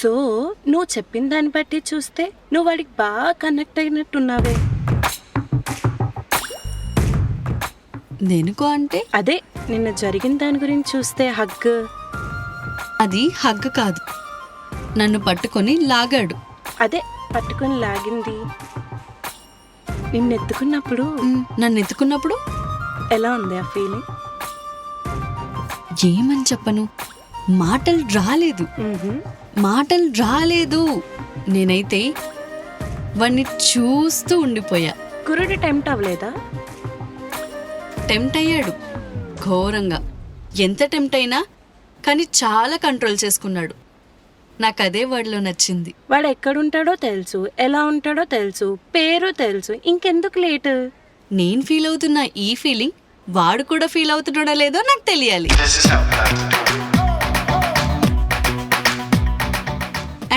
So నువ్వు చెప్పిన దాన్ని బట్టి చూస్తే నువ్వు వాడికి బాగా కనెక్ట్ అయినట్టున్నావే. దేనికో అంటే అదే నిన్న జరిగిన దాని గురించి చూస్తే హగ్. అది హగ్ కాదు, నన్ను పట్టుకొని లాగాడు. అదే పట్టుకొని లాగింది. నిన్నెత్తుకున్నప్పుడు నన్ను ఎత్తుకున్నప్పుడు ఎలా ఉంది ఆ ఫీలింగ్? ఏమని చెప్పను, మాటలు రాలేదు. నేనైతే వాణ్ణి చూస్తూ ఉండిపోయా. కురుడు టెంప్ట్ అవ్వలేదా? టెంప్ట్ అయ్యాడు ఘోరంగా. ఎంత టెంప్ట్ అయినా కానీ చాలా కంట్రోల్ చేసుకున్నాడు. నాకు అదే వాడిలో నచ్చింది. వాడు ఎక్కడుంటాడో తెలుసు, ఎలా ఉంటాడో తెలుసు, పేరు తెలుసు, ఇంకెందుకు లేటు? నేను ఫీల్ అవుతున్న ఈ ఫీలింగ్ వాడు కూడా ఫీల్ అవుతున్నాడో లేదో నాకు తెలియాలి.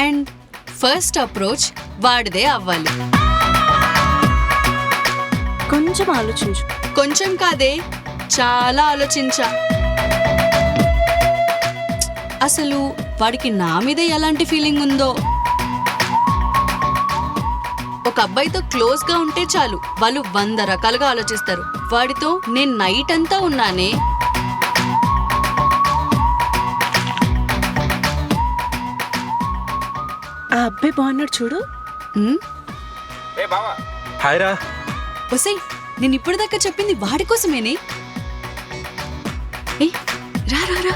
అండ్ ఫస్ట్ అప్రోచ్ వాడిదే అవ్వాలి. కొంచెం ఆలోచించు. కొంచెం కాదే, చాలా ఆలోచించా. అసలు వాడికి నా మీద ఎలాంటి ఫీలింగ్ ఉందో. ఒక అబ్బాయితో క్లోజ్ గా ఉంటే చాలు వాళ్ళు 100 రకాలుగా ఆలోచిస్తారు. వాడితో నేను నైట్ అంతా ఉన్నానే. ఆ అబ్బాయి బాగున్నాడు చూడు. హాయ్ రా. ఒసేయ్, నేను ఇప్పటిదాకా చెప్పింది వాడి కోసమేనే. ఏ రా రా రా.